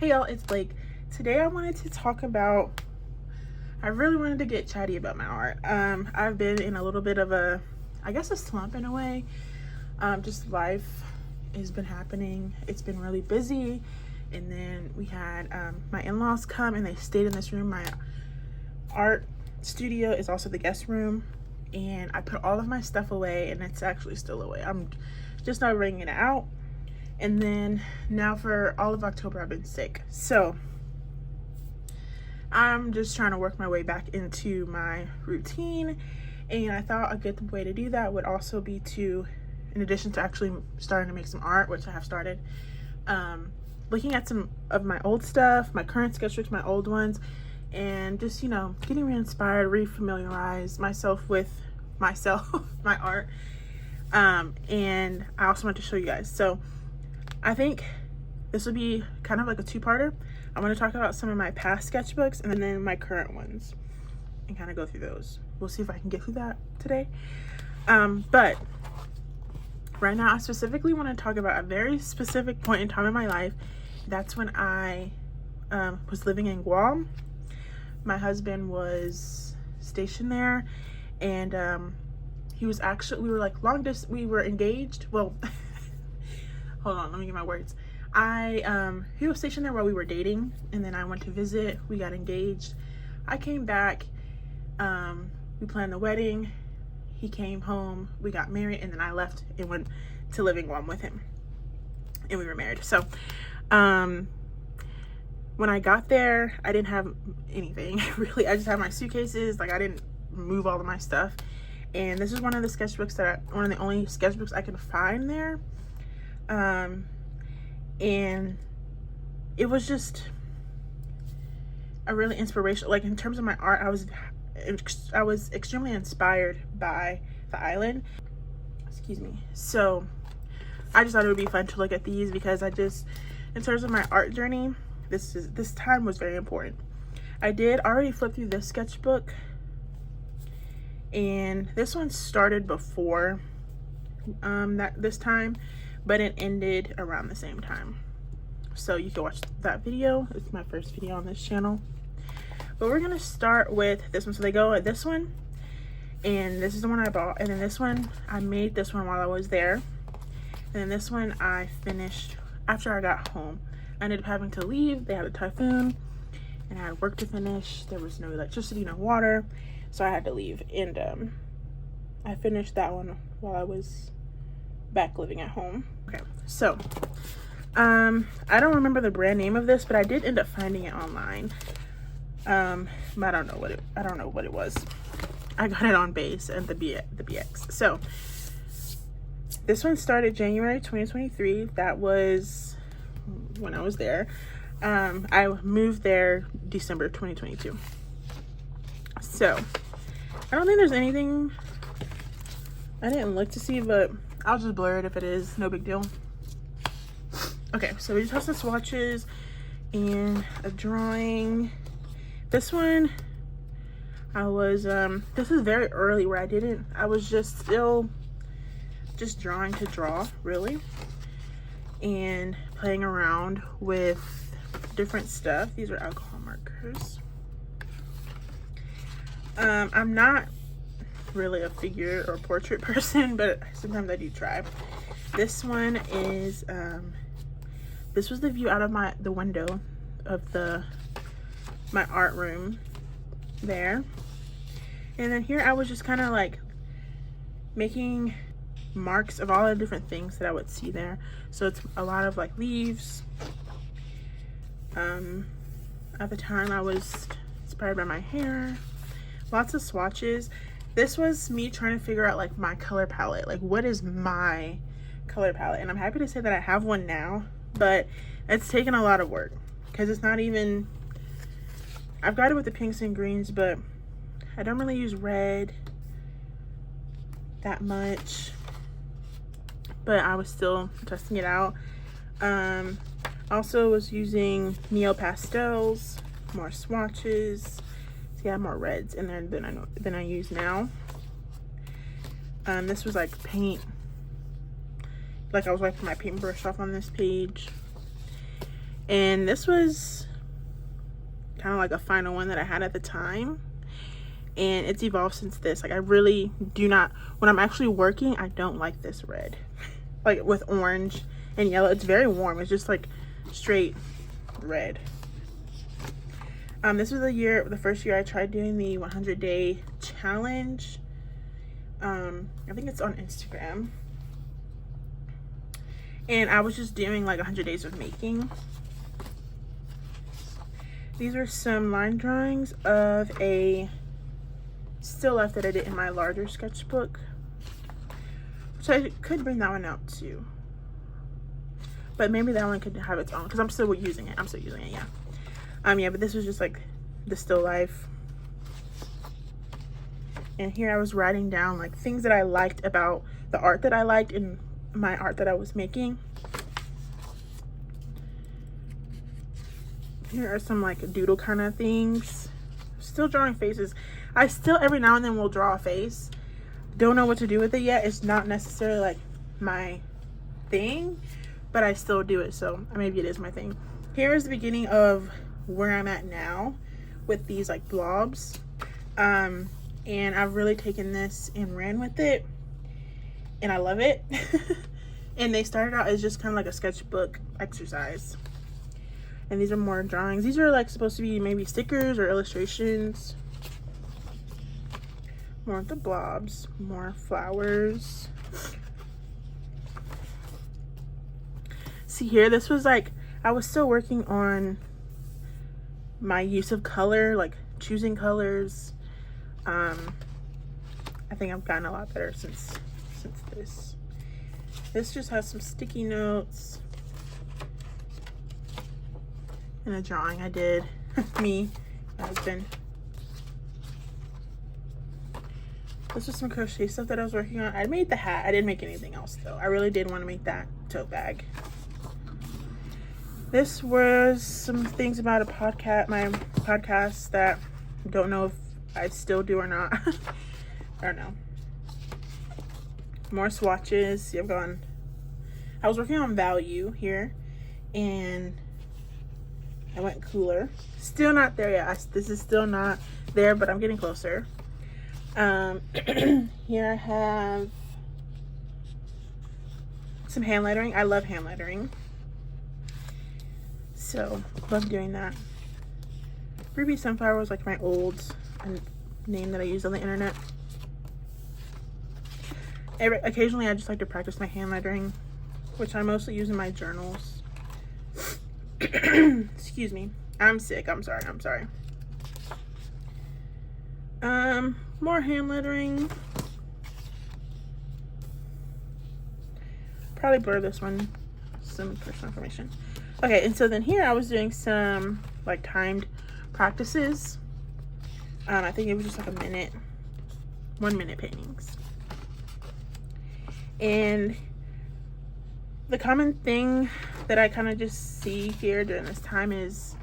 Hey y'all, it's Blake. Today I wanted to talk about, I really wanted to get chatty about my art. I've been in a little bit of a, I guess a slump in a way. Just life has been happening. It's been really busy. And then we had my in-laws come and they stayed in this room. My art studio is also the guest room. And I put all of my stuff away and it's actually still away. I'm just not bringing it out. And then now for all of October, I've been sick. So I'm just trying to work my way back into my routine. And I thought a good way to do that would also be to, in addition to actually starting to make some art, which I have started, looking at some of my old stuff, my current sketchbooks, my old ones, and just, you know, getting re-inspired, re-familiarize myself with myself, my art. And I also want to show you guys. So I think this will be kind of like a two-parter. I'm going to talk about some of my past sketchbooks and then my current ones and kind of go through those. We'll see if I can get through that today. But right now I specifically want to talk about a very specific point in time in my life. That's when I was living in Guam. My husband was stationed there, and he was actually, we were like long distance, we were engaged. Well, hold on, let me get my words. He was stationed there while we were dating, and then I went to visit. We got engaged. I came back. We planned the wedding. He came home. We got married, and then I left and went to live in Guam with him, and we were married. So, when I got there, I didn't have anything really. I just had my suitcases. Like, I didn't move all of my stuff. And this is one of the sketchbooks one of the only sketchbooks I could find there. And it was just a really inspirational, like in terms of my art, I was extremely inspired by the island. Excuse me. So I just thought it would be fun to look at these because in terms of my art journey, this time was very important. I did already flip through this sketchbook, and this one started before this time, but it ended around the same time. So you can watch that video. It's my first video on this channel. But we're gonna start with this one. So they go at this one, and this is the one I bought, and then this one, I made this one while I was there. And then this one I finished after I got home. I ended up having to leave. They had a typhoon, and I had work to finish. There was no electricity, no water, so I had to leave. And I finished that one while I was back living at home. Okay, so I don't remember the brand name of this, but I did end up finding it online. But I don't know what it was. I got it on base and the BX. So this one started January 2023. That was when I was there. I moved there December 2022. So I don't think there's anything, I didn't look to see, but I'll just blur it if it is, no big deal. Okay, so we just have some swatches and a drawing. This one, this is very early where I was just drawing to draw, really, and playing around with different stuff. These are alcohol markers. I'm not really a figure or portrait person, but sometimes I do try. This one is, this was the view out of the window of my art room there. And then here I was just kind of like making marks of all the different things that I would see there. So it's a lot of like leaves. At the time I was inspired by my hair. Lots of swatches. This was me trying to figure out like my color palette. Like, what is my color palette? And I'm happy to say that I have one now, but it's taken a lot of work because it's not even, I've got it with the pinks and greens, but I don't really use red that much, but I was still testing it out. Also was using neo pastels, more swatches. See, I have more reds in there than I use now. This was like paint, like I was wiping my paintbrush off on this page. And this was kind of like a final one that I had at the time, and it's evolved since this. Like, I really do not, when I'm actually working, I don't like this red. Like with orange and yellow, it's very warm. It's just like straight red. This was the first year I tried doing the 100-day challenge. I think it's on Instagram. And I was just doing like 100 days of making. These are some line drawings of a still life that I did in my larger sketchbook, which I could bring that one out too, but maybe that one could have its own because I'm still using it. Yeah. Yeah, but this was just like the still life. And here I was writing down like things that I liked about the art that I liked in my art that I was making. Here are some like doodle kind of things. Still drawing faces. I still every now and then will draw a face. Don't know what to do with it yet. It's not necessarily like my thing, but I still do it, so maybe it is my thing. Here is the beginning of where I'm at now with these like blobs. And I've really taken this and ran with it, and I love it. And they started out as just kind of like a sketchbook exercise. And these are more drawings. These are like supposed to be maybe stickers or illustrations. More of the blobs, more flowers. See here, this was like, I was still working on my use of color, like choosing colors. I think I've gotten a lot better since this. This just has some sticky notes and a drawing I did. Me, my husband. This was some crochet stuff that I was working on. I made the hat. I didn't make anything else though. I really did want to make that tote bag. This was some things about my podcast that I don't know if I still do or not. I don't know. More swatches. I was working on value here, and I went cooler. Still not there yet. This is still not there, but I'm getting closer. Here I have some hand lettering. I love hand lettering, so love doing that. Ruby Sunflower was like my old name that I use on the internet. Occasionally I just like to practice my hand lettering, which I mostly use in my journals. Excuse me, I'm sick. I'm sorry. More hand lettering. Probably blur this one, some personal information. Okay, and so then here I was doing some like timed practices. I think it was just like 1 minute paintings. And the common thing that I kind of just see here during this time is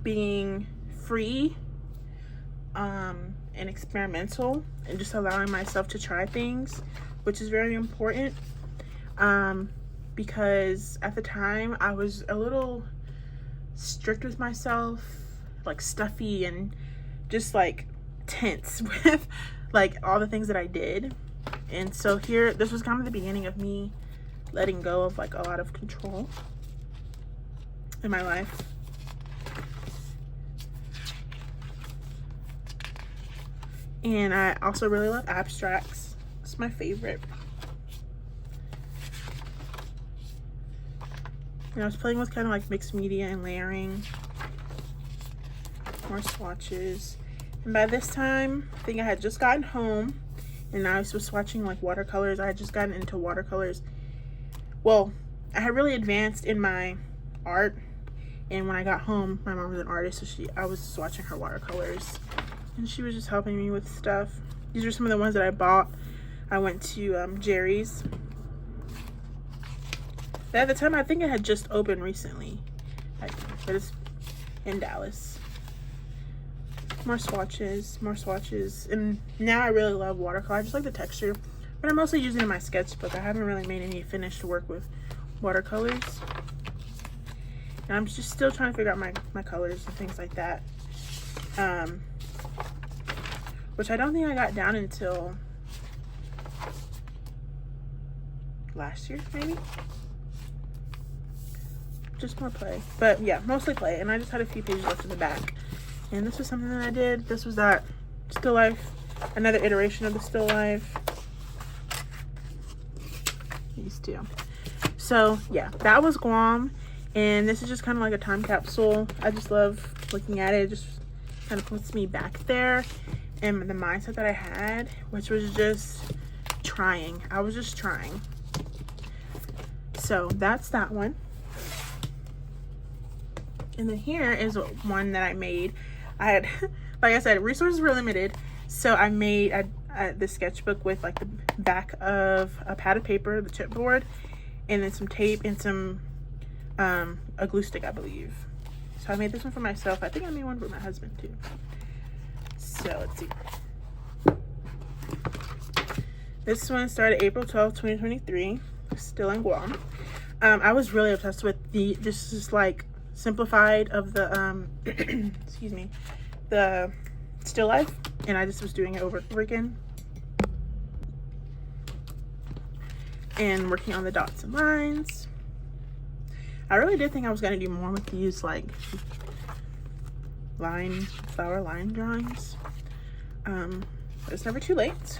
being free and experimental, and just allowing myself to try things, which is very important, because at the time I was a little strict with myself, like stuffy and just like tense with like all the things that I did. And so here, this was kind of the beginning of me letting go of like a lot of control in my life. And I also really love abstracts. It's my favorite. And I was playing with kind of like mixed media and layering. More swatches. And by this time, I think I had just gotten home, and I was swatching like watercolors. I had just gotten into watercolors. Well, I had really advanced in my art, and when I got home, my mom was an artist, so I was swatching her watercolors, and she was just helping me with stuff. These are some of the ones that I bought. I went to Jerry's. At the time, I think it had just opened recently, but it's in Dallas. More swatches, and now I really love watercolor. I just like the texture, but I'm mostly using it in my sketchbook. I haven't really made any finished work with watercolors. And I'm just still trying to figure out my colors and things like that. Which I don't think I got down until last year, maybe. Just more play. But yeah, mostly play. And I just had a few pages left in the back. And this was something that I did. This was that still life. Another iteration of the still life. These two. So yeah, that was Guam. And this is just kind of like a time capsule. I just love looking at it. It just kind of puts me back there. And the mindset that I had, which was just trying. I was just trying. So that's that one. And then here is one that I made. I had, like I said, resources were limited. So I made the sketchbook with like the back of a pad of paper, the chipboard, and then some tape and some a glue stick, I believe. So I made this one for myself. I think I made one for my husband too. So let's see. This one started April 12th, 2023. Still in Guam. I was really obsessed with this is like simplified of the excuse me, the still life, and I just was doing it over and over again and working on the dots and lines. I really did think I was going to do more with these like flower line drawings, but it's never too late.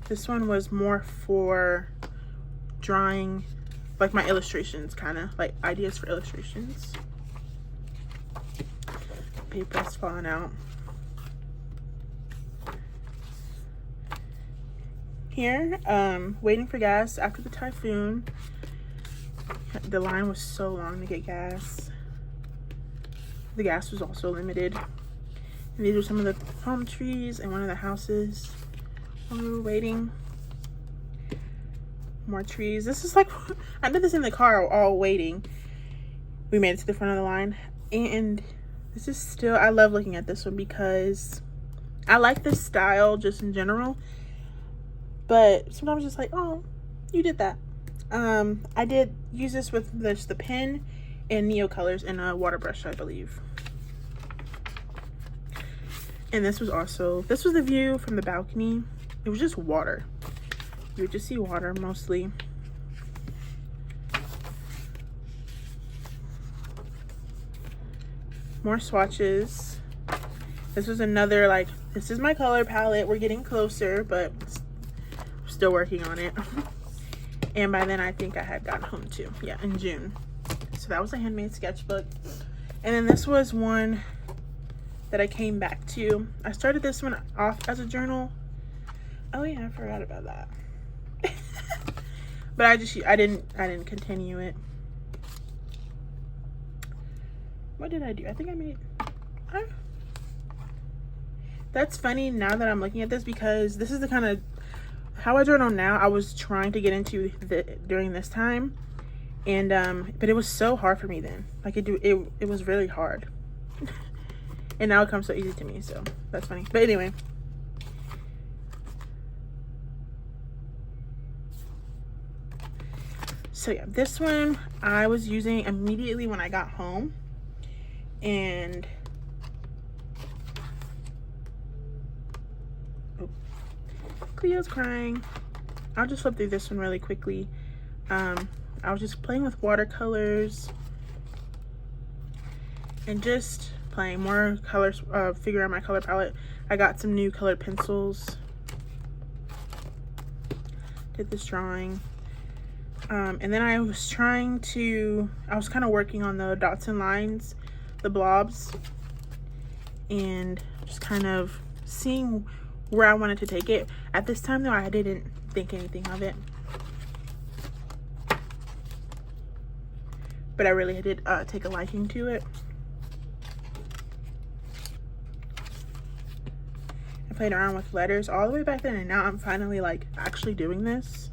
This one was more for drawing like my illustrations, kind of like ideas for illustrations. Paper's falling out. Here, waiting for gas after the typhoon. The line was so long to get gas. The gas was also limited. And these are some of the palm trees and one of the houses while we were waiting. More trees. This is like, I did this in the car all waiting. We made it to the front of the line. And this is still, I love looking at this one because I like this style just in general. But sometimes it's just like, oh, you did that. I did use this with the pen and Neo colors and a water brush, I believe. And this was the view from the balcony. It was just water. You would just see water mostly. More swatches. This was another, like, this is my color palette. We're getting closer, but still working on it. And by then I think I had gotten home too. Yeah, in June. So that was a handmade sketchbook. And then this was one that I came back to. I started this one off as a journal. Oh yeah, I forgot about that. But I didn't continue it. What did I do? I think I made that's funny now that I'm looking at this, because this is the kind of how I journal now. I was trying to get into during this time, and but it was so hard for me then. Like it was really hard. And now it comes so easy to me, so that's funny. But anyway, so yeah, this one I was using immediately when I got home. And oh, Cleo's crying. I'll just flip through this one really quickly. I was just playing with watercolors and just playing more colors, figure out my color palette. I got some new colored pencils. Did this drawing. And then I was kind of working on the dots and lines, the blobs, and just kind of seeing where I wanted to take it. At this time though, I didn't think anything of it, but I really did take a liking to it. I played around with letters all the way back then, and now I'm finally like actually doing this.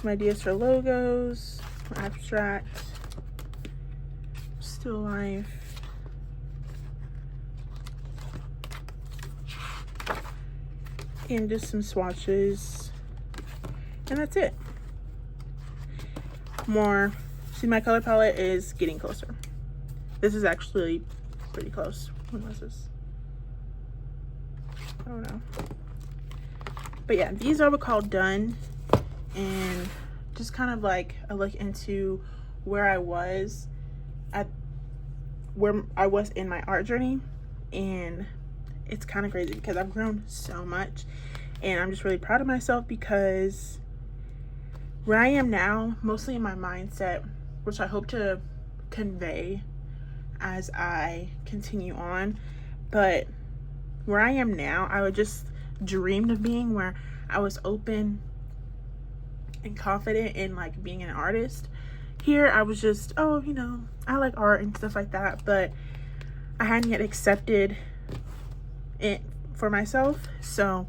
Some ideas for logos, abstract, still life, and just some swatches, and that's it. more. See, my color palette is getting closer. This is actually pretty close. When was this? I don't know. But yeah, these are what called done, and just kind of like a look into where I was in my art journey. And it's kind of crazy because I've grown so much, and I'm just really proud of myself because where I am now, mostly in my mindset, which I hope to convey as I continue on, but where I am now, I would just dreamed of being, where I was open and confident in like being an artist. Here I was just, oh, you know, I like art and stuff like that, but I hadn't yet accepted it for myself. So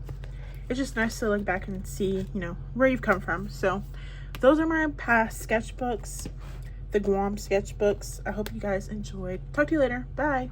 it's just nice to look back and see, you know, where you've come from. So those are my past sketchbooks, the Guam sketchbooks. I hope you guys enjoyed. Talk to you later. Bye.